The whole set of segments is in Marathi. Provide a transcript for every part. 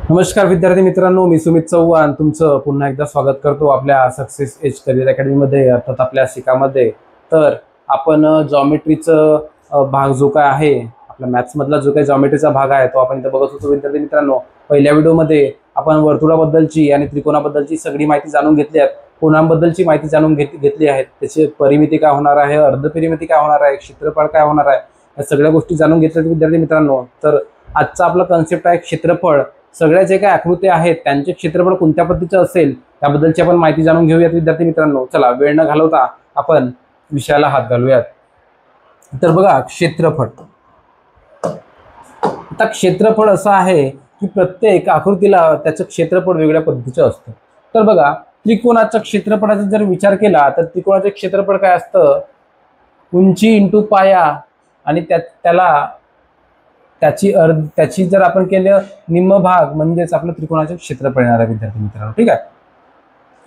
नमस्कार विद्यार्थी मित्रांनो, मी सुमित चव्हाण तुमचं पुन्हा एकदा स्वागत करतो आपल्या सक्सेस एज करियर अकॅडमीमध्ये, अर्थात आपल्या शिकामध्ये. तर आपण जॉमेट्रीचं भाग जो काय आहे, आपल्या मॅथ्समधला जो काही जॉमेट्रीचा भाग आहे तो आपण इथं बघत होतो. विद्यार्थी मित्रांनो, पहिल्या व्हिडिओमध्ये आपण वर्तुळाबद्दलची आणि त्रिकोणाबद्दलची सगळी माहिती जाणून घेतली आहे. कोणाबद्दलची माहिती जाणून घेतली आहे, त्याची परिमिती काय होणार आहे, अर्धपरिमिती काय होणार आहे, क्षेत्रफळ काय होणार आहे, या सगळ्या गोष्टी जाणून घेतल्यात विद्यार्थी मित्रांनो. तर आजचा आपला कन्सेप्ट आहे क्षेत्रफळ. सगळ्या जे काही आकृत्या आहेत त्यांचे क्षेत्रफळ कोणत्या पद्धतीचं असेल त्याबद्दलची आपण माहिती जाणून घेऊयात विद्यार्थी मित्रांनो. चला, वेळ न घालवता आपण विषयाला हात घालूयात. तर बघा, क्षेत्रफळ. आता क्षेत्रफळ असं आहे की प्रत्येक आकृतीला त्याचं क्षेत्रफळ वेगळ्या पद्धतीचं असतं. तर बघा, त्रिकोणाच्या क्षेत्रफळाचा जर विचार केला तर त्रिकोणाचे क्षेत्रफळ काय असतं? उंची इंटू पाया आणि त्याची जर आपण केलं निम्म भाग म्हणजेच आपलं त्रिकोणाचे क्षेत्रफळ येणार आहे विद्यार्थी मित्रांनो. ठीक आहे,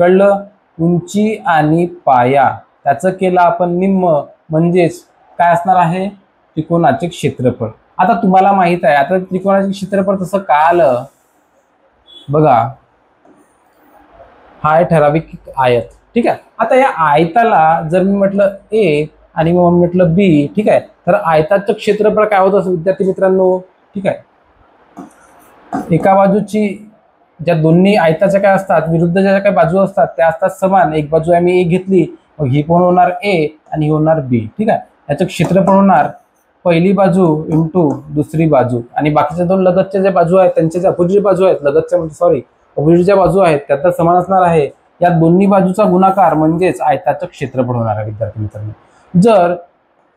कळलं? उंची आणि पाया त्याचं केलं आपण निम्म म्हणजेच काय असणार आहे? त्रिकोणाचे क्षेत्रफळ. आता तुम्हाला माहित आहे, आता त्रिकोणाचे क्षेत्रफळ तसं काय आलं बघा, हा आहे ठराविक आयत. ठीक आहे, आता या आयताला जर मी म्हटलं ए आणि मग म्हटलं बी, ठीक आहे, तर आयताचं क्षेत्रफळ काय होतं विद्यार्थी मित्रांनो? ठीक आहे, एका बाजूची ज्या दोन्ही आयताच्या काय असतात, विरुद्ध ज्या काही बाजू असतात त्या असतात समान. एक बाजू आम्ही ए घेतली, मग ही पण होणार ए आणि ही होणार बी. ठीक आहे, याचं क्षेत्रफळ होणार पहिली बाजू इंटू दुसरी बाजू, आणि बाकीच्या दोन लगतच्या ज्या बाजू आहेत त्यांच्या ज्या अपोजिट बाजू आहेत, लगतच्या म्हणजे सॉरी अपोजिटच्या बाजू आहेत त्या तर समान असणार आहे. या दोन्ही बाजूचा गुणाकार म्हणजेच आयताचं क्षेत्रफळ होणार आहे विद्यार्थी मित्रांनो. जर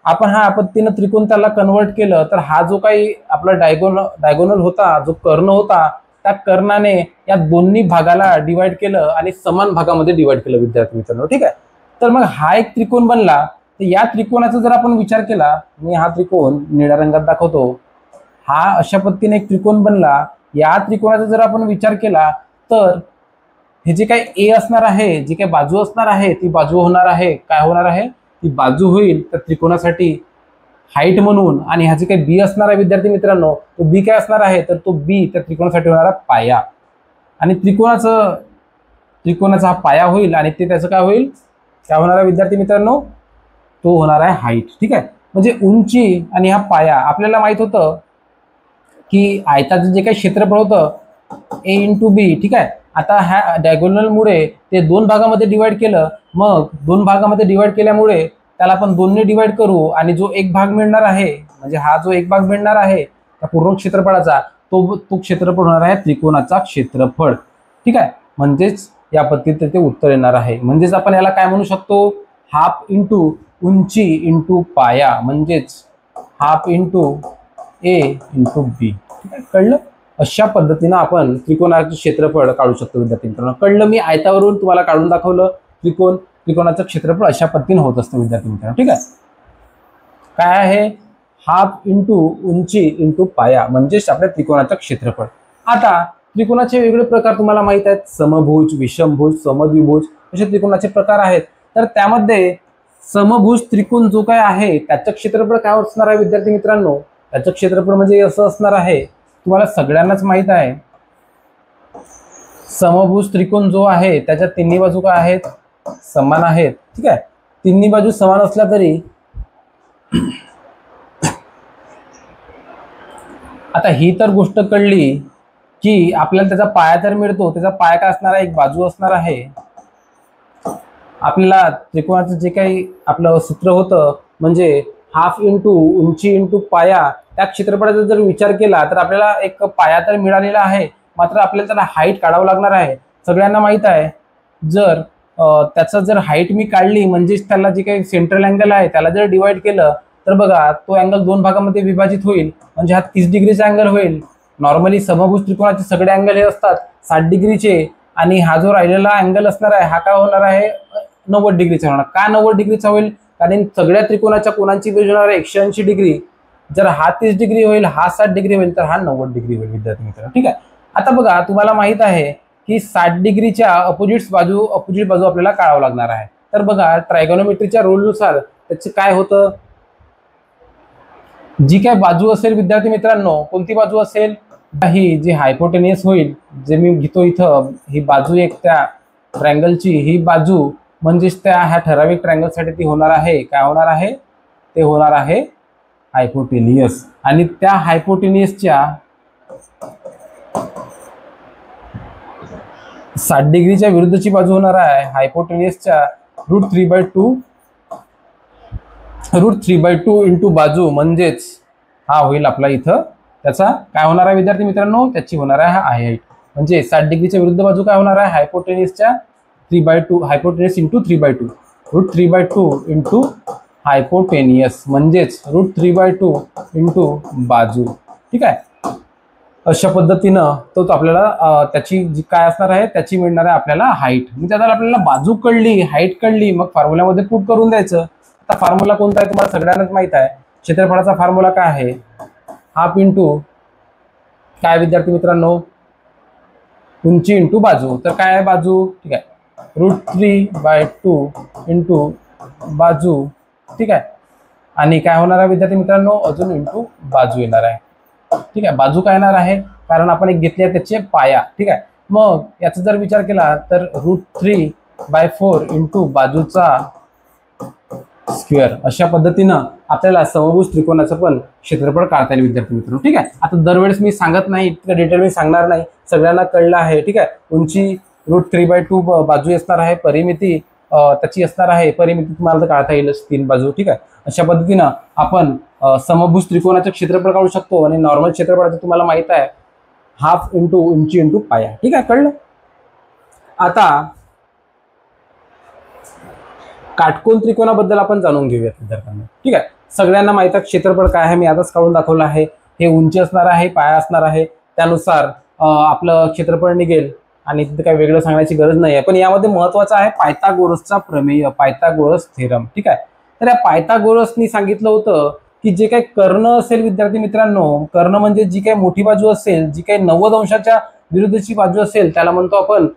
आपण ह्या पद्धतीनं त्रिकोण त्याला कन्वर्ट केलं तर हा जो काही आपला डायगोनल होता, जो कर्ण होता, त्या कर्णाने या दोन्ही भागाला डिवाइड केलं आणि समान भागामध्ये डिवाइड केलं विद्यार्थी मित्रांनो. ठीक आहे, तर मग हा एक त्रिकोण बनला. तर या त्रिकोणाचा जर आपण विचार केला, मी हा त्रिकोण निळ्या रंगात दाखवतो, हा अशा पद्धतीने एक त्रिकोण बनला. या त्रिकोणाचा जर आपण विचार केला तर हे जे काही ए असणार आहे, जी काही बाजू असणार आहे ती बाजू होणार आहे, काय होणार आहे? ती बाजू होईल तर त्रिकोणासाठी हाईट म्हणून, आणि ह्याचे काही बी असणार आहे विद्यार्थी मित्रांनो, तो बी काय असणार आहे तर तो बी त्या त्रिकोणासाठी होणारा पाया, आणि त्रिकोणाचा हा पाया होईल आणि ते त्याचं काय होईल, काय होणार आहे विद्यार्थी मित्रांनो? तो होणार आहे हाईट. ठीक आहे, म्हणजे उंची आणि हा पाया. आपल्याला माहित होतं की आयताचं जे काही क्षेत्रफळ होतं ए इंटू बी. ठीक आहे, आता ह्या डायगोनलमुळे ते दोन भागामध्ये डिवाइड केलं, मग दोन भागामध्ये डिवाइड केल्यामुळे त्याला आपण दोनने डिवाइड करू आणि जो एक भाग मिळणार आहे, म्हणजे हा जो एक भाग मिळणार आहे त्या पूर्ण क्षेत्रफळाचा, तो क्षेत्रफळ होणार आहे त्रिकोणाचा क्षेत्रफळ. ठीक आहे, म्हणजेच या पद्धतीने ते उत्तर येणार आहे. म्हणजेच आपण याला काय म्हणू शकतो? हाफ इंटू उंची इंटू पाया, म्हणजेच हाफ इंटू ए इंटू बी. ठीक आहे, कळलं? अशा पद्धतीनं आपण त्रिकोणाचे क्षेत्रफळ काढू शकतो विद्यार्थी मित्रांनो. कळलं? मी आयतावरून तुम्हाला काढून दाखवलं त्रिकोणाचं क्षेत्रफळ अशा पद्धतीने होत असतं विद्यार्थी मित्रांनो. ठीक आहे, काय आहे? हाफ इंटू उंची इंटू पाया म्हणजेच आपल्या त्रिकोणाचं क्षेत्रफळ. आता त्रिकोणाचे वेगवेगळे प्रकार तुम्हाला माहित आहेत, समभुज, विषमभुज, समद्विभुज असे त्रिकोणाचे प्रकार आहेत. तर त्यामध्ये समभुज त्रिकोण जो काय आहे त्याचं क्षेत्रफळ काय असणार आहे विद्यार्थी मित्रांनो? त्याचं क्षेत्रफळ म्हणजे असं असणार आहे, तुम्हाला सगळ्यांनाच माहित आहे, समभुज त्रिकोण जो आहे त्याच्या तिन्ही बाजू काय आहेत? समान आहेत. ठीक आहे, तिन्ही बाजू समान असल्या तरी आता ही तर गोष्ट कळली की आपल्याला त्याचा पाया तर मिळतो. त्याचा पाया काय असणार आहे? एक बाजू असणार आहे. आपल्याला त्रिकोणाचं जे काही आपलं सूत्र होतं म्हणजे हाफ इंटू उंची इंटू पाया, त्या क्षेत्रफळाचा जर विचार केला तर आपल्याला एक पाया तर मिळालेला आहे, मात्र आपल्याला त्याला हाईट काढावं लागणार आहे. सगळ्यांना माहित आहे, जर त्याचं जर हाईट मी काढली म्हणजेच त्याला जे काही सेंट्रल अँगल आहे त्याला जर डिवाइड केलं तर बघा तो अँगल दोन भागामध्ये विभाजित होईल, म्हणजे हा 30 डिग्रीचा अँगल होईल. नॉर्मली समभुज त्रिकोणाचे सगळे अँगल हे असतात 60 डिग्रीचे, आणि हा जो राहिलेला अँगल असणार आहे हा काय होणार आहे? 90 डिग्रीचा होणार. का 90 डिग्रीचा होईल? कारण सगळ्या त्रिकोणाच्या कोणांची बेरीज होणार आहे 180 डिग्री. जर हा 30 डिग्री होईल, हा 60 डिग्री होईल, तर हा 90 डिग्री होईल विद्यार्थी मित्रांनो. ठीक आहे, आता बघा तुम्हाला माहित आहे की 60 डिग्रीच्या अपोजिट बाजू आपल्याला काढावं लागणार आहे. तर बघा ट्रायगोनोमेट्रीच्या रूलनुसार त्याचं काय होतं, जी काय बाजू असेल विद्यार्थी मित्रांनो, कोणती बाजू असेल? ही जी हायपोटेनियस होईल, जे मी घेतो इथं ही बाजू एक त्या ट्रायंगलची, ही बाजू म्हणजेच त्या ह्या ठराविक ट्रायंगलसाठी ती होणार आहे, काय होणार आहे, ते होणार आहे हायपोटेनियस. आणि त्या हायपोटेनियसच्या 60 डिग्रीच्या विरुद्धची बाजू होणार आहे हायपोटेनियसच्या √3/2 इंटू बाजू, म्हणजेच हा होईल आपला इथं त्याचा काय होणार आहे विद्यार्थी मित्रांनो, त्याची होणार आहे हाईट. म्हणजे 60 डिग्रीच्या विरुद्ध बाजू काय होणार आहे हायपोटेनियसच्या 3/2, हायपोटेनियस इंटू 3/2, √3/2 इंटू हायपोटेनियस म्हणजेच √3/2 इंटू बाजू. ठीक आहे, अशा पद्धतीनं तो आपल्याला त्याची जी काय असणार आहे त्याची मिळणार आहे आपल्याला हाईट. म्हणजे आता आपल्याला बाजू कळली, हाईट कळली, मग फॉर्म्युल्यामध्ये पुट करून द्यायचं. आता फॉर्म्युला कोणता आहे तुम्हाला सगळ्यांनाच माहित आहे. क्षेत्रफळाचा फॉर्म्युला काय आहे, हाफ इंटू काय विद्यार्थी मित्रांनो, उंची इंटू बाजू. तर काय आहे बाजू, ठीक आहे, √3/2 इंटू बाजू. ठीक आहे, आणि काय होणार आहे विद्यार्थी मित्रांनो, अजून इंटू बाजू येणार आहे. ठीक आहे, बाजू काय येणार आहे कारण आपण एक घेतली आहे त्याचे पाया. ठीक आहे, मग याचा जर विचार केला तर √3/4 इंटू बाजूचा स्क्वेअर. अशा पद्धतीनं आपल्याला समभुज त्रिकोणाचं पण क्षेत्रफळ काढता येईल विद्यार्थी मित्रांनो. ठीक आहे, आता दरवेळेस मी सांगत नाही, इतकं डिटेल मी सांगणार नाही, सगळ्यांना कळलं आहे. ठीक आहे, उंची √3/2 बाजू असणार आहे, परिमिती त्याची असणार आहे, परिमिती तुम्हाला तर काढता येईलच 3 बाजू. ठीक आहे, अशा पद्धतीनं आपण समभुज त्रिकोणाचं क्षेत्रफळ काढू शकतो. आणि नॉर्मल क्षेत्रफळाचं तुम्हाला माहित आहे हाफ इंटू उंची इंटू पाया. ठीक आहे, कळलं. आता काटकोन त्रिकोणाबद्दल आपण जाणून घेऊयात विद्यार्थ्यांना. ठीक आहे, सगळ्यांना माहित आहे क्षेत्रफळ काय आहे, मी आताच काढून दाखवलं आहे. हे उंची असणार आहे, पाया असणार आहे, त्यानुसार आपलं क्षेत्रफळ निघेल. आणि तिथे काही वेगळं सांगण्याची गरज नाही आहे. पण यामध्ये महत्वाचं आहे पायथागोरसचा प्रमेय, पायथागोरस थेरम. ठीक आहे, तर या पायथागोरसनी सांगितलं होतं की जे काही कर्ण असेल विद्यार्थी मित्रांनो, कर्ण म्हणजे जी काही मोठी बाजू असेल, जी काही 90 अंशाच्या विरुद्धची बाजू असेल त्याला म्हणतो आपण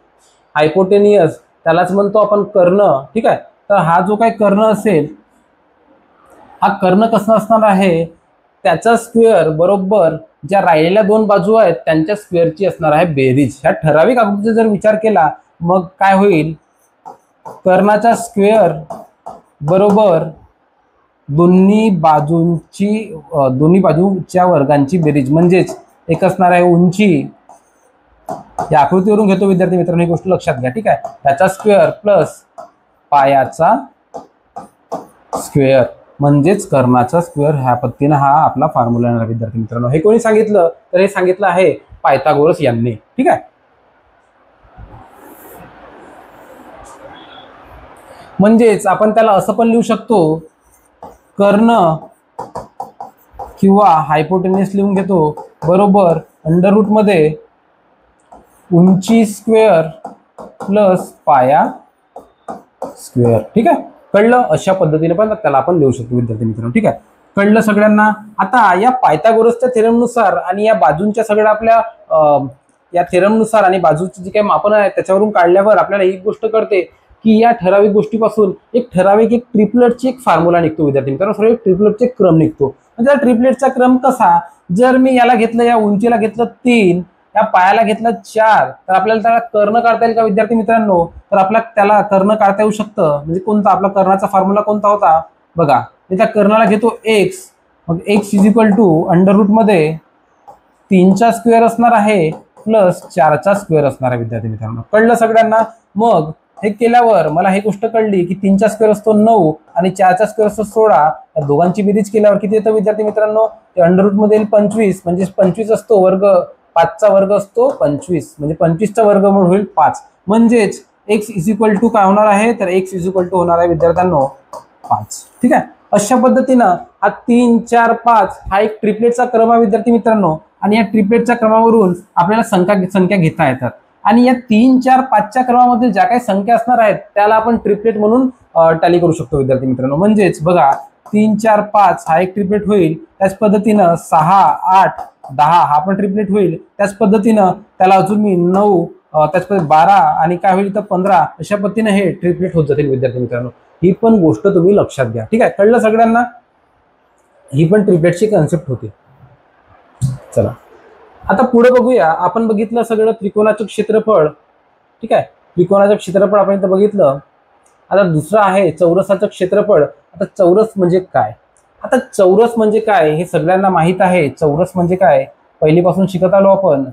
हायपोटेनियस, त्यालाच म्हणतो आपण कर्ण. ठीक आहे, तर हा जो काही कर्ण असेल, हा कर्ण कसा असणार आहे, त्याचा स्क्वेअर बरोबर ज्या राहिलेल्या 2 बाजू आहेत त्यांच्या स्क्वेअरची असणार आहे बेरीज. ह्या ठराविक आकृतीचा जर विचार केला मग काय होईल, कर्णाचा स्क्वेअर बरोबर दोन्ही बाजूच्या वर्गांची बेरीज, म्हणजेच एक असणार आहे उंची, या आकृतीवरून घेतो विद्यार्थी मित्रांनो, ही गोष्ट लक्षात घ्या. ठीक आहे, त्याचा स्क्वेअर प्लस पायाचा स्क्वेअर म्हणजेच कर्णाचा स्क्वेअर. ह्या पद्धतीने हा आपला फॉर्म्युला आहे विद्यार्थी मित्रांनो. हे कोणी सांगितलं तर हे सांगितलं आहे पायथागोरस यांनी. ठीक आहे, म्हणजेच आपण त्याला असं पण लिहू शकतो, कर्ण किंवा हायपोटेनियस लिहून घेतो बरोबर अंडररूट मध्ये उंची स्क्वेअर प्लस पाया स्क्वेअर. ठीक आहे, कळलं. अशा पद्धतीने पण त्याला आपण लिहू शकतो विद्यार्थी मित्रांनो. ठीक आहे, कळलं सगळ्यांना. आता या पायथागोरसच्या थेरमनुसार आणि या बाजूंच्या सगळ्या आपल्या या थेरमनुसार आणि बाजूची जी काही मापन आहे त्याच्यावरून काढल्यावर आपल्याला एक गोष्ट कळते की या ठराविक गोष्टीपासून एक ठराविक एक ट्रिपलेटची एक फॉर्म्युला निघतो विद्यार्थी मित्रांनो. सर्व एक ट्रिपलेटचे क्रम निघतो. म्हणजे ट्रिपलेटचा क्रम कसा, जर मी याला घेतलं, या उंचीला घेतलं 3, या पायाला घेतलं 4, तर आपल्याला त्याला कर्ण काढता येईल का विद्यार्थी मित्रांनो, तर आपल्याला त्याला कर्ण काढता येऊ शकतं. म्हणजे कोणता आपला कर्णाचा फॉर्म्युला कोणता होता बघा, मी त्या कर्णाला घेतो x, मग x अंडररूट मध्ये 3चा स्क्वेअर असणार आहे प्लस 4चा स्क्वेअर असणार आहे विद्यार्थी मित्रांनो. कळलं सगळ्यांना. मग हे केल्यावर मला ही गोष्ट कळली की 3चा स्क्वेअर असतो 9 आणि 4चा स्क्वेअर असतो 16. या दोघांची बेरीज केल्यावर किती येतं विद्यार्थी मित्रांनो, ते अंडररूट मध्ये 25, म्हणजे 25 असतो वर्ग, 5चा वर्ग असतो 25, म्हणजे 25चा वर्गमूळ होईल 5. म्हणजेच x इक्वल काय होणार आहे, तर x इक्वल होणार आहे विद्यार्थ्यांनो 5. ठीक आहे, अशा पद्धतीनं हा 3, 4, 5 हा एक ट्रिपलेटचा क्रम आहे विद्यार्थी मित्रांनो. आणि या ट्रिपलेटच्या क्रमावरून आपल्याला संख्या घेता येतात. आणि या 3, 4, 5च्या क्रमामध्ये ज्या काही संख्या असणार आहेत त्याला आपण ट्रिपलेट म्हणून टॅली करू शकतो विद्यार्थी मित्रांनो. म्हणजेच बघा 3, 4, 5 हा एक ट्रिपलेट होईल. त्याच पद्धतीनं 6, 8, 10 हा पण ट्रिपलेट होईल. त्याच पद्धतीनं त्याला अजून मी 9, त्याच पद्धतीने 12 आणि काय होईल तर 15, अशा पद्धतीने हे ट्रिपलेट होत जातील विद्यार्थी मित्रांनो. ही पण गोष्ट तुम्ही लक्षात घ्या. ठीक आहे, कळलं सगळ्यांना. ही पण ट्रिपलेटची कन्सेप्ट होती. चला आता पुढे बघूया, आपण बघितलं सगळं त्रिकोणाचं क्षेत्रफळ, ठीक आहे, त्रिकोणाचं क्षेत्रफळ आपण इथं बघितलं. आता दुसरं आहे चौरसाचं क्षेत्रफळ. आता चौरस म्हणजे काय? आता चौरस म्हणजे काय हे सगळ्यांना माहित आहे. चौरस म्हणजे काय पहिलीपासून शिकत आलो आपण.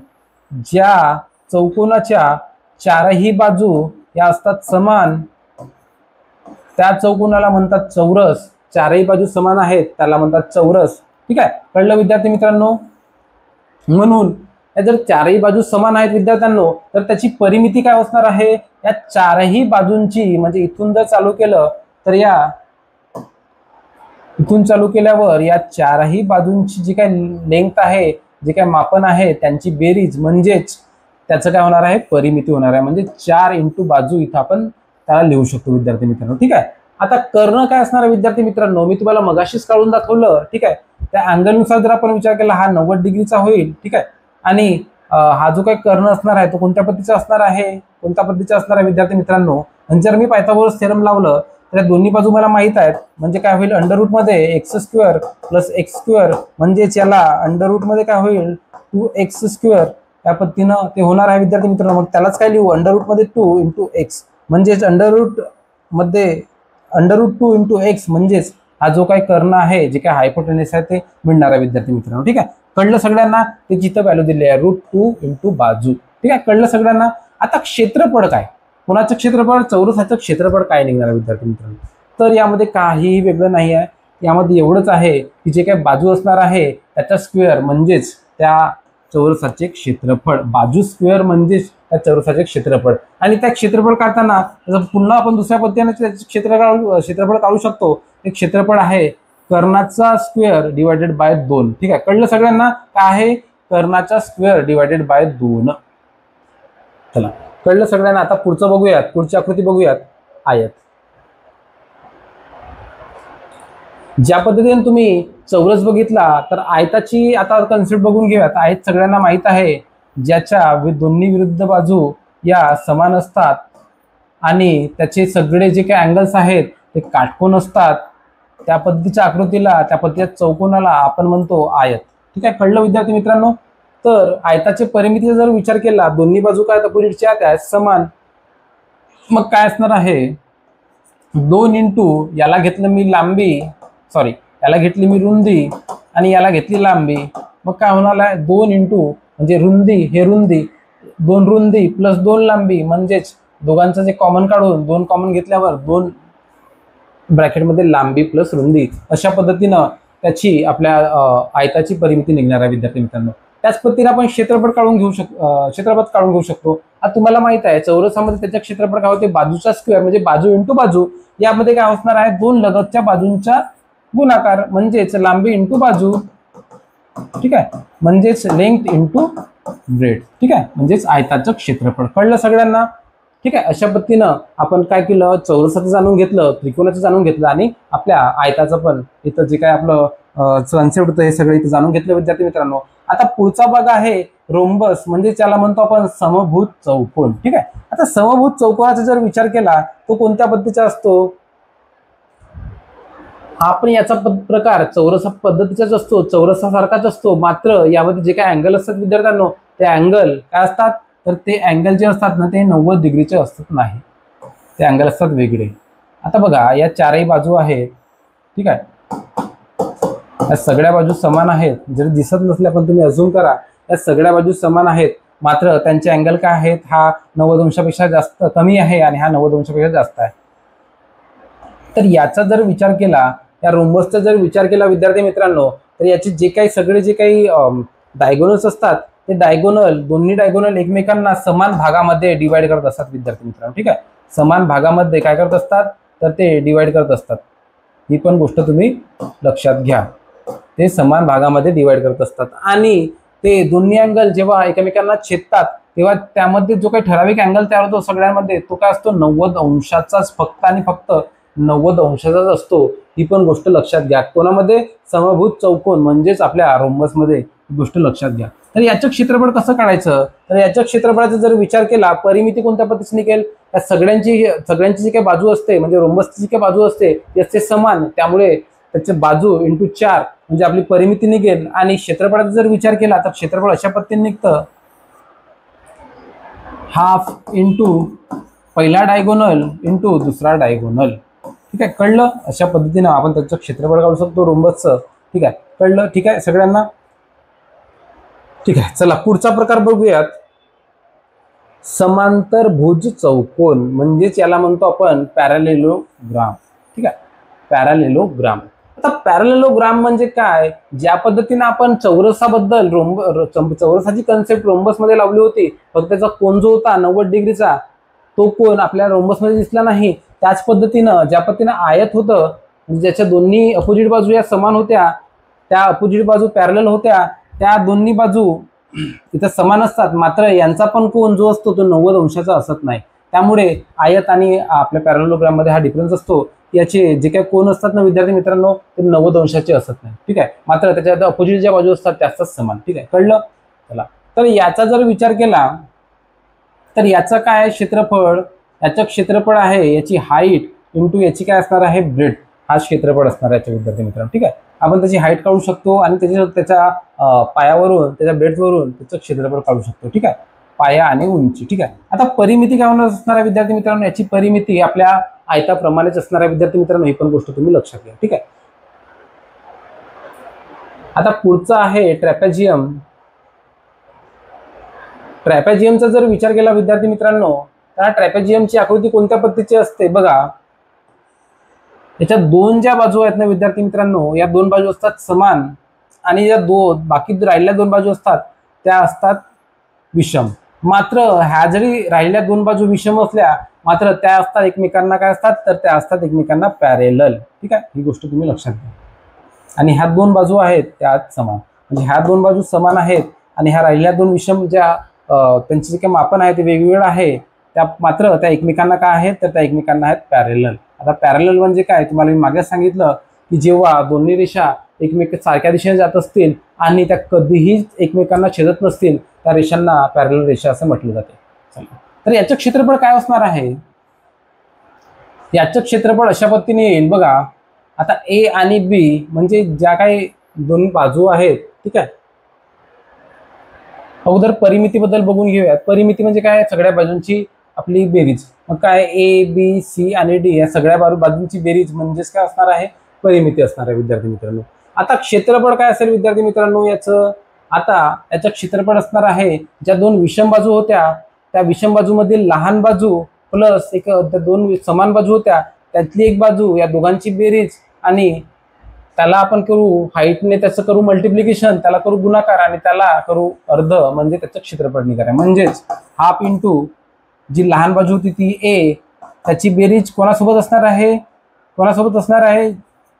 ज्या चौकोनाच्या चारही बाजू या असतात समान, त्या चौकोनाला म्हणतात चौरस. चारही बाजू समान आहेत त्याला म्हणतात चौरस. ठीक आहे, कळलं विद्यार्थी मित्रांनो? म्हणून जर चारही बाजू समान आहेत विद्यार्थ्यांनो, तर त्याची परिमिती काय असणार आहे? या चारही बाजूंची, म्हणजे इथून जर चालू केलं तर इथून चालू केल्यावर या चारही बाजूंची जी काय लेंथ आहे, जे काय मापन आहे, त्यांची बेरीज म्हणजेच त्याचं काय होणार आहे? परिमिती होणार आहे. म्हणजे 4 इंटू बाजू इथं आपण त्याला लिहू शकतो विद्यार्थी मित्रांनो. ठीक आहे, आता कर्ण काय असणार आहे विद्यार्थी मित्रांनो? मी तुम्हाला मगाशीच काढून दाखवलं. ठीक आहे, त्या अँगलनुसार जर आपण विचार केला हा 90 डिग्रीचा होईल. ठीक आहे, आणि हा जो काही कर्ण असणार आहे तो कोणत्या पद्धतीचा असणार आहे? कोणत्या पद्धतीचा असणार आहे विद्यार्थी मित्रांनो? आणि जर मी पायथागोरस थेरम लावलं तर दोन्ही बाजू मला माहित आहेत. म्हणजे काय होईल? अंडर रूट मध्ये x square plus x square, म्हणजेच याला अंडर रूट मध्ये काय होईल? 2x square. त्या पद्धतीनं ते होणार आहे विद्यार्थी मित्रांनो. मग त्यालाच काय लिहू? अंडर रूट मध्ये 2 इंटू एक्स, म्हणजेच अंडर रूट मध्ये अंडर रूट 2 इंटू एक्स, म्हणजेच हा जो काही कर्ण आहे, जे काय हायपोटेनस आहे ते मिळणार आहे विद्यार्थी मित्रांनो. ठीक आहे, कळलं सगळ्यांना? ते जिथं व्हॅल्यू दिली आहे √2 इंटू बाजू. ठीक आहे, कळलं सगळ्यांना? आता क्षेत्रफळ काय? कोणाचं क्षेत्रफळ? चौरसाचं क्षेत्रफळ काय निघणार आहे विद्यार्थी मित्रांनो? तर यामध्ये काहीही वेगळं नाही आहे. यामध्ये एवढंच आहे की जे काही बाजू असणार आहे त्याचा स्क्वेअर म्हणजेच त्या चौरसाचे क्षेत्रफळ. बाजू स्क्वेअर म्हणजेच त्या चौरसाचे क्षेत्रफळ. आणि त्या क्षेत्रफळ काढताना पुन्हा आपण दुसऱ्या पद्धतीने क्षेत्रफळ काढू शकतो. एक क्षेत्रफळ आहे कर्णाचा स्क्वेअर डिवायडेड बाय 2. ठीक आहे, कळलं सगळ्यांना? काय आहे? कर्णाचा स्क्वेअर डिवायडेड बाय 2. चला, कळलं सगळ्यांना? आता पुढचं बघूयात, पुढची आकृती बघूयात. आयत. ज्या पद्धतीने तुम्ही चौरस बघितला तर आयताची आता कन्सेप्ट बघून घेऊयात. आयत सगळ्यांना माहित आहे, ज्याच्या दोन्ही विरुद्ध बाजू या समान असतात आणि त्याचे सगळे जे काही अँगल्स आहेत ते काटकोन असतात. त्या पद्धतीच्या आकृतीला, त्या पद्धतीच्या चौकोनाला आपण म्हणतो आयत. ठीक आहे, कळलं विद्यार्थी मित्रांनो? तर आयताचे परिमितीचा जर विचार केला, दोन्ही बाजू काय अपोजिटच्या त्या समान, मग काय असणार आहे? 2 इंटू याला घेतलं मी लांबी, सॉरी याला घेतली मी रुंदी आणि याला घेतली लांबी. मग काय होणार आहे? 2 इंटू म्हणजे रुंदी, हे रुंदी, 2 रुंदी प्लस 2 लांबी, म्हणजेच दोघांचं जे कॉमन काढून 2 कॉमन घेतल्यावर 2 ब्रॅकेटमध्ये लांबी प्लस रुंदी, अशा पद्धतीनं त्याची आपल्या आयताची परिमिती निघणार आहे विद्यार्थी मित्रांनो. त्याच पद्धतीने आपण क्षेत्रफळ काढून घेऊ शकतो. आता तुम्हाला माहित आहे चौरसामध्ये त्याच्या क्षेत्रफळ काय होते? बाजूचा स्क्वेअर म्हणजे बाजू इंटू बाजू. यामध्ये काय असणार आहे? 2 लगतच्या बाजूंचा गुणाकार, म्हणजेच लांबी इंटू बाजू. ठीक आहे, म्हणजेच लेंथ इंटू ब्रेड. ठीक आहे, म्हणजेच आयताचं क्षेत्रफळ. कळलं सगळ्यांना? ठीक आहे, अशा पद्धतीनं आपण काय केलं? चौरसाचं जाणून घेतलं, त्रिकोणाचं जाणून घेतलं आणि आपल्या आयताचं पण इथं जे काय आपलं कन्सेप्ट होतं हे सगळं इथं जाणून घेतलं विद्यार्थी मित्रांनो. आता पुढचा भाग आहे रोम्बस, म्हणजे त्याला म्हणतो आपण समभुज चौकोन. ठीक आहे, आता समभुज चौकोनाचा जर विचार केला तो कोणत्या पद्धतीचा असतो? आपण याचा प्रकार चौरसा पद्धतीचाच असतो, चौरसासारखाच असतो. मात्र यामध्ये जे काही अँगल असतात विद्यार्थ्यांनो, ते अँगल काय असतात? तर ते अँगल जे असतात ना ते 90 डिग्रीचे असतात नाही, ते अँगल असतात वेगळे. आता बघा, या चारही बाजू आहेत. ठीक आहे, या सगळ्या बाजू समान आहेत. जरी दिसत नसल्या पण तुम्ही अजून करा, या सगळ्या बाजू समान आहेत. मात्र त्यांचे अँगल काय आहेत? हा 90 अंशापेक्षा जास्त कमी आहे आणि हा 90 अंशापेक्षा जास्त आहे. तर याचा जर विचार केला, या रोम्बसचा जर विचार केला विद्यार्थी मित्रांनो, तर याचे जे काही सगळे जे काही डायगोनल्स असतात ते दोन्ही डायगोनल एकमेकांना समान भागामध्ये डिवाइड करत असतात विद्यार्थी मित्रांनो. ठीक आहे, समान भागामध्ये काय करत असतात? तर ते डिवाइड करत असतात. ही पण गोष्ट तुम्ही लक्षात घ्या, ते समान भागामध्ये डिवाइड करत असतात. आणि ते दोन्ही अँगल जेव्हा एकमेकांना छेदतात तेव्हा त्यामध्ये जो काही ठराविक अँगल तयार होतो सगळ्यांमध्ये, तो काय असतो? 90 अंशाचाच फक्त आणि फक्त 90 अंशाचाच असतो. ही पण गोष्ट लक्षात घ्या. कोणामध्ये? समभुज चौकोन म्हणजेच आपल्या रोम्बसमध्ये. ही गोष्ट लक्षात घ्या. तर याचं क्षेत्रफळ कसं काढायचं? तर याच्या क्षेत्रफळाचा जर विचार केला, परिमिती कोणत्या पद्धतीने निघेल? या सगळ्यांची जी काही बाजू असते, म्हणजे रोम्बसची जी काही बाजू असते ती असते समान, त्यामुळे त्याचे बाजू इंटू 4 म्हणजे आपली परिमिती निघेल, आणि क्षेत्रफळाचा जर विचार केला तर क्षेत्रफळ अशा पद्धतीने निघतं, हाफ इंटू पहिला डायगोनल इंटू दुसरा डायगोनल. ठीक आहे, कळलं? अशा पद्धतीनं आपण त्याचं क्षेत्रफळ काढू शकतो रोम्बसचं. ठीक आहे, कळलं? ठीक आहे सगळ्यांना? ठीक आहे, चला पुढचा प्रकार बघूयात. समांतरभुज चौकोन, म्हणजेच याला म्हणतो आपण पॅरालेलोग्राम. ठीक आहे, पॅरालेलोग्राम. आता पॅरालेलोग्राम म्हणजे काय? ज्या पद्धतीने आपण चौरसाबद्दल चौरसाची कन्सेप्ट रोम्बस मध्ये लावली होती, फक्त त्याचा कोन जो होता 90 डिग्रीचा, तो कोन आपल्या रोम्बस मध्ये दिसला नाही. त्याच पद्धतीनं ज्या पद्धतीनं आयत होतं, ज्याच्या दोन्ही अपोजिट बाजू या समान होत्या, त्या अपोजिट बाजू पॅरलल होत्या, त्या दोन्ही बाजू इथं समान असतात, मात्र यांचा पण कोन जो असतो तो 90 अंशाचा असत नाही. त्यामुळे आयत आणि आपल्या पॅरालेलोग्राम मध्ये हा डिफरन्स असतो. याचे जे काही कोन असतात ना विद्यार्थी मित्रांनो, ते 90 अंशाचे असत नाही. ठीक आहे, मात्र त्याच्या अपोजिट ज्या बाजू असतात त्याच समान. ठीक आहे, कळलं? चला, तर याचा जर विचार केला तर याचं काय क्षेत्रफळ, याचं क्षेत्रफळ आहे याची हाईट इंटू याची काय असणार आहे ब्रेड, हा क्षेत्रफळ असणार आहे विद्यार्थी मित्रांनो. ठीक आहे, आपण त्याची हाईट काढू शकतो आणि त्याच्या पायावरून त्याच्या ब्रेडवरून त्याचं क्षेत्रफळ काढू शकतो. ठीक आहे, पाया आणि उंची. ठीक आहे, आता परिमिती काय होणार असणार आहे विद्यार्थी मित्रांनो, याची परिमिती आपल्या आयताप्रमाणेच असणार आहे विद्यार्थी मित्रांनो, ही पण गोष्ट तुम्ही लक्षात घ्या. ठीक आहे, आता पुढचा आहे ट्रॅपेझियम. ट्रॅपेझियमचा जर विचार केला विद्यार्थी मित्रांनो, तर ट्रॅपेझियमची आकृती कोणत्या पद्धतीची असते बघा. याच्या दोन ज्या बाजू आहेत ना विद्यार्थी मित्रांनो, या दोन बाजू असतात समान, आणि या बाकी राहिलेल्या दोन बाजू असतात त्या असतात विषम. मात्र ह्या जरी राहिलेल्या दोन बाजू विषम असल्या, मात्र त्या असतात एकमेकांना काय असतात, तर त्या असतात एकमेकांना पॅरेलल. ठीक आहे, ही गोष्ट तुम्ही लक्षात घ्या. आणि ह्या दोन बाजू आहेत त्या समान, म्हणजे ह्या दोन बाजू समान आहेत, आणि ह्या राहिलेल्या दोन विषम ज्या त्यांचे जे काही मापन आहे ते वेगवेगळं आहे, त्या मात्र त्या एकमेकांना काय आहेत, तर त्या एकमेकांना आहेत पॅरेलल. आता पॅरेलल म्हणजे काय, तुम्हाला मी मागे सांगितलं की जेव्हा दोन्ही रेषा एकमेक सारख्या दिशेने जात असतील आणि त्या कधीही एकमेकांना छेदत नसतील, त्या रेषांना पॅरेलल रेषा असं म्हटलं जाते. चला, तर याचं क्षेत्रफळ काय असणार आहे? याचं क्षेत्रफळ अशा पद्धतीने येईल बघा. आता ए आणि बी म्हणजे ज्या काही दोन बाजू आहेत, ठीक आहे, अगोदर परिमितीबद्दल बघून घेऊयात. परिमिती म्हणजे काय, सगळ्या बाजूंची आपली बेरीज. मग काय, ए बी सी आणि डी या सगळ्या बाजूंची बेरीज म्हणजेच काय असणार आहे, परिमिती असणार आहे विद्यार्थी मित्रांनो. आता क्षेत्रफळ काय असेल विद्यार्थी मित्रांनो याचं? आता याचं क्षेत्रफळ असणार आहे, ज्या दोन विषम बाजू होत्या त्या विषम बाजूमधील लहान बाजू प्लस एक त्या दोन समान बाजू होत्या त्यातली एक बाजू, या दोघांची बेरीज, आणि त्याला आपण करू हाईटने त्याचं करू मल्टिप्लिकेशन, त्याला करू गुणाकार, आणि त्याला करू अर्ध, म्हणजे त्याचं क्षेत्रफळ निघालं. म्हणजेच हाफ इंटू जी लहान बाजू होती ती ए, त्याची बेरीज कोणासोबत असणार आहे, कोणासोबत असणार आहे,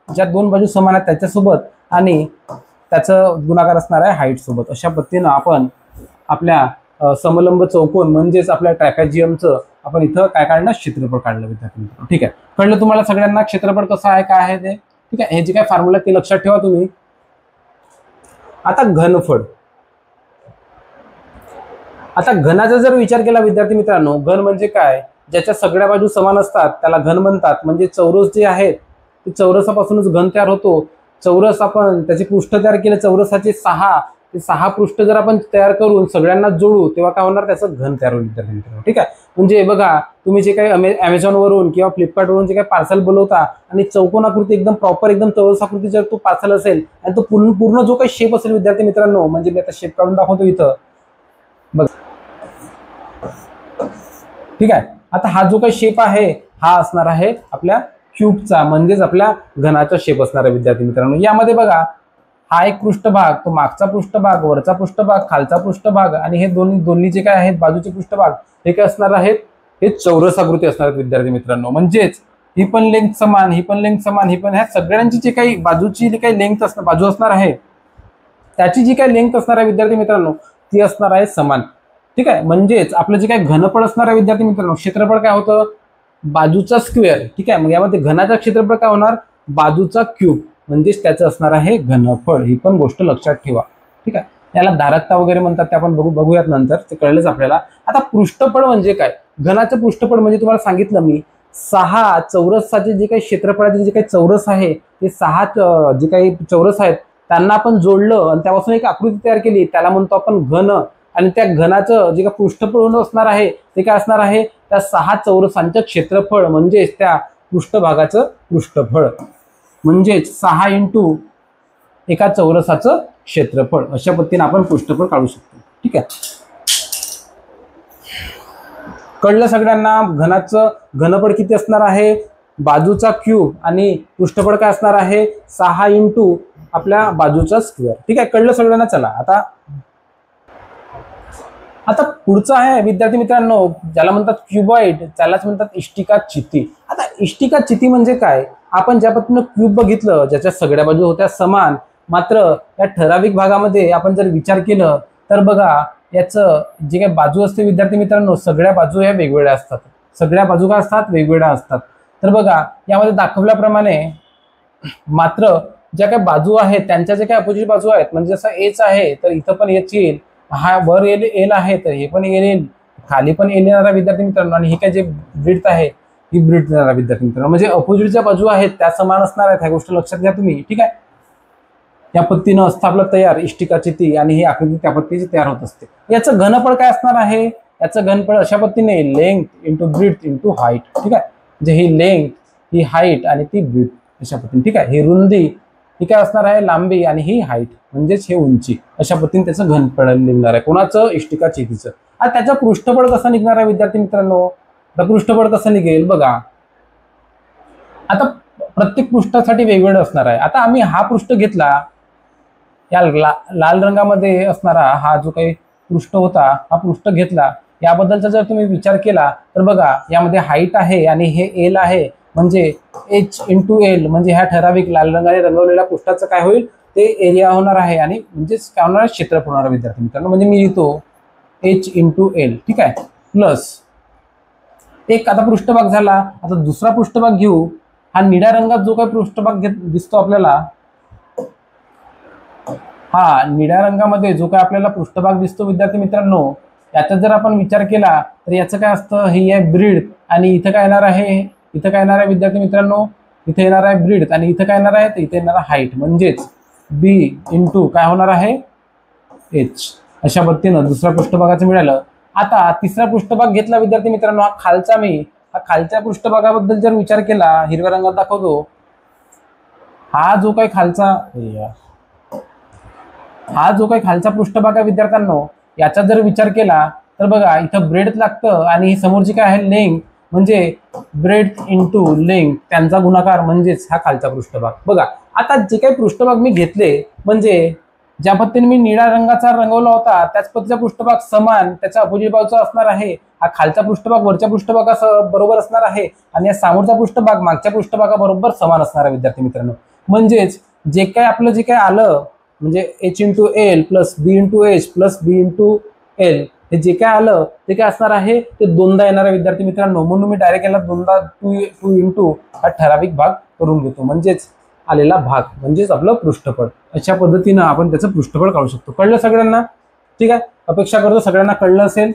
ज्या दोन बाजू समान आहेत त्याच्यासोबत, आणि त्याचं गुणाकार असणार आहे हाईट सोबत. अशा पद्धतीनं आपण आपल्या समलंब चौकोन म्हणजेच आपल्या ट्रॅपेझियमचं आपण इथं काय काढलं, क्षेत्रफळ काढलं विद्यार्थी मित्रांनो. ठीक आहे, कळलं तुम्हाला सगळ्यांना क्षेत्रफळ कसं आहे, काय आहे ते? ठीक आहे, हे जे काय फॉर्म्युला ते लक्षात ठेवा तुम्ही. आता घनफळ. आता घनाचा जर विचार केला विद्यार्थी मित्रांनो, घन म्हणजे काय, ज्याच्या सगळ्या बाजू समान असतात त्याला घन म्हणतात. म्हणजे चौरस जे आहेत ते चौरसापासूनच घन तयार होतो. चौरस आपण त्याचे पृष्ठ तयार केले, चौरसाचे 6 पृष्ठ जर आपण तयार करून सगळ्यांना जोडू तेव्हा काय होणार, त्याचं घन तयार होईल विद्यार्थी मित्रांनो. ठीक आहे, म्हणजे बघा तुम्ही जे काही अमेझॉनवरून किंवा फ्लिपकार्टवरून जे काही पार्सल बोलवता आणि चौकोनाकृती एकदम प्रॉपर एकदम चौरसाकृती जर तो पार्सल असेल आणि तो पूर्ण जो काही शेप असेल विद्यार्थी मित्रांनो, म्हणजे मी आता शेप काढून दाखवतो इथं बघ. ठीक आहे, आता हा जो काही शेप आहे हा असणार आहे आपल्या क्यूबचा, म्हणजेच आपल्या घनाचा शेप असणार आहे विद्यार्थी मित्रांनो. यामध्ये बघा हा एक पृष्ठभाग, तो मागचा पृष्ठभाग, वरचा पृष्ठभाग, खालचा पृष्ठभाग, आणि हे दोन्ही जे काय आहेत बाजूचे पृष्ठभाग, हे काय असणार आहेत, हे चौरसाकृती असणार आहेत विद्यार्थी मित्रांनो. म्हणजेच ही पण लेंथ समान, ही पण लेंथ समान, ही पण, ह्या सगळ्यांची जी काही बाजूची जी काही लेंथ असणार, बाजू असणार आहे त्याची जी काही लेंथ असणार आहे विद्यार्थी मित्रांनो ती असणार आहे समान. ठीक आहे, म्हणजेच आपलं जे काही घनफळ असणार आहे विद्यार्थी मित्रांनो, क्षेत्रफळ काय होतं, बाजूचा स्क्वेअर. ठीक आहे, मग यामध्ये घनाचा क्षेत्रफळ काय होणार, बाजूचा क्यूब, म्हणजेच त्याचं असणार आहे घनफळ. ही पण गोष्ट लक्षात ठेवा. ठीक आहे, याला धारकता वगैरे म्हणतात, ते आपण बघूयात नंतर, ते कळलेच आपल्याला. आता पृष्ठफळ म्हणजे काय, घनाचं पृष्ठफळ म्हणजे तुम्हाला सांगितलं मी 6 चौरसाचे जे काही क्षेत्रफळाचे जे काही चौरस आहे ते 6 जे काही चौरस आहेत त्यांना आपण जोडलं आणि त्यापासून एक आकृती तयार केली, त्याला म्हणतो आपण घन. आणि त्या घनाचं जे काय पृष्ठफळ असणार आहे ते काय असणार आहे, त्या 6 चौरसांचं क्षेत्रफळ म्हणजेच त्या पृष्ठभागाचं पृष्ठफळ, म्हणजेच 6 इंटू एका चौरसाचं क्षेत्रफळ. अशा पद्धतीने आपण पृष्ठफळ काढू शकतो. ठीक आहे, कळलं सगळ्यांना. घनाचं घनफळ किती असणार आहे, बाजूचा क्यूब, आणि पृष्ठफळ काय असणार आहे 6 इंटू आपल्या बाजूचा स्क्वेअर. ठीक आहे, कळलं सगळ्यांना. चला आता पुढचं आहे विद्यार्थी मित्रांनो, ज्याला म्हणतात क्युबॉइड, त्यालाच म्हणतात इष्टिका चिती. आता इष्टिका चिती म्हणजे काय, आपण ज्या पद्धतीनं क्यूब बघितलं ज्याच्या सगळ्या बाजू होत्या समान, मात्र या ठराविक भागामध्ये आपण जर विचार केलं तर बघा याचं जे काही बाजू असते विद्यार्थी मित्रांनो, सगळ्या बाजू या वेगवेगळ्या असतात. सगळ्या बाजू काय असतात, वेगवेगळ्या असतात. तर बघा यामध्ये दाखवल्याप्रमाणे मात्र ज्या काही बाजू आहेत त्यांच्या ज्या काही अपोजिट बाजू आहेत, म्हणजे जसं एच आहे तर इथं पण एच येईल, हा वर एल आहे तर हे पण येईल, खाली पण एल येणारा विद्यार्थी मित्रांनो, आणि हे काय जे ब्रीथ आहे ही ब्रीथ येणारा विद्यार्थी मित्रांनो, म्हणजे अपोजिट ज्या बाजू आहेत त्या समान असणार आहेत. ह्या गोष्ट लक्षात घ्या तुम्ही. ठीक आहे, या पद्धतीनं असतं आपलं तयार इष्टिका चिती, आणि ही आकृती त्या पद्धतीची तयार होत असते. याचं घनफळ काय असणार आहे, याचं घनफळ अशा पद्धतीने length into breadth into height. ठीक आहे, म्हणजे ही लेंथ, ही हाईट आणि ती ब्रीथ अशा पद्धतीने. ठीक आहे, ही रुंदी, ही काय असणार आहे लांबी, आणि ही हाईट म्हणजेच हे उंची. अशा पद्धतीने त्याचं घनफळ निघणार आहे. कोणाचं, इष्टिका चितीचं. आता त्याचं पृष्ठफळ कसं निघणार आहे विद्यार्थी मित्रांनो, आता पृष्ठफळ कसं निघेल बघा. आता प्रत्येक पृष्ठासाठी वेगवेगळं असणार आहे. आता आम्ही हा पृष्ठ घेतला, या लाल रंगामध्ये असणारा हा जो काही पृष्ठ होता हा पृष्ठ घेतला, याबद्दलचा जर तुम्ही विचार केला तर बघा यामध्ये हाईट आहे आणि हे एल आहे, म्हणजे एच इंटू एल, म्हणजे ह्या ठराविक लाल रंगाने रंगवलेल्या पृष्ठाचं काय होईल ते एरिया होणार आहे, आणि म्हणजेच काय होणार आहे क्षेत्रफळ होणार विद्यार्थी मित्रांनो. म्हणजे मी लिहितो एच इंटू एल. ठीक आहे, प्लस एक आता पृष्ठभाग झाला. आता दुसरा पृष्ठभाग घेऊ. हा निळ्या रंगात जो काही पृष्ठभाग दिसतो आपल्याला, हा निळ्या रंगामध्ये जो काय आपल्याला पृष्ठभाग दिसतो विद्यार्थी मित्रांनो, याचा जर आपण विचार केला तर याचं काय असतं, ही आहे ब्रीथ, आणि इथं काय येणार आहे, इथं काय येणार आहे विद्यार्थी मित्रांनो, इथे येणार आहे ब्रीथ, आणि इथं काय येणार आहे तर इथे येणार हाईट, म्हणजेच बी इंटू काय होणार आहे एच. अशा पद्धतीनं दुसऱ्या पृष्ठभागाचं मिळालं. आता तिसरा पृष्ठभाग घेतला विद्यार्थी मित्रांनो, हा खालचा. मी हा खालच्या पृष्ठभागाबद्दल जर विचार केला, हिरव्या रंगात दाखवतो, हा जो काही खालचा पृष्ठभाग आहे विद्यार्थ्यांनो, याचा जर विचार केला तर बघा इथं ब्रेड लागतं, आणि ही समोरची काय आहे लेंथ, म्हणजे ब्रेड इंटू लेंथ त्यांचा गुणाकार, म्हणजेच हा खालचा पृष्ठभाग. बघा आता जे काही पृष्ठभाग मी घेतले, म्हणजे ज्या पद्धतीने मी निळ्या रंगाचा रंगवला होता त्याच पद्धतीचा पृष्ठभाग समान त्याच्या अपोजिट बाजूचा असणार आहे. हा खालचा पृष्ठभाग वरच्या पृष्ठभागासह बरोबर असणार आहे, आणि या समोरचा पृष्ठभाग मागच्या पृष्ठभागाबरोबर समान असणार आहे विद्यार्थी मित्रांनो. म्हणजेच जे काय आपलं जे काय आलं, म्हणजे एच इंटू एल प्लस बी इंटू एच प्लस बी इंटू एल, हे जे काय आलं ते काय असणार आहे ते दोनदा येणार आहे विद्यार्थी मित्रांनो. म्हणून मी डायरेक्ट याला दोनदा टू इंटू हा ठराविक भाग करून घेतो, म्हणजेच आलेला भाग म्हणजेच आपलं पृष्ठफळ. अशा पद्धतीनं आपण त्याचं पृष्ठफळ काढू शकतो. कळलं सगळ्यांना? ठीक आहे, अपेक्षा करतो सगळ्यांना कळलं असेल.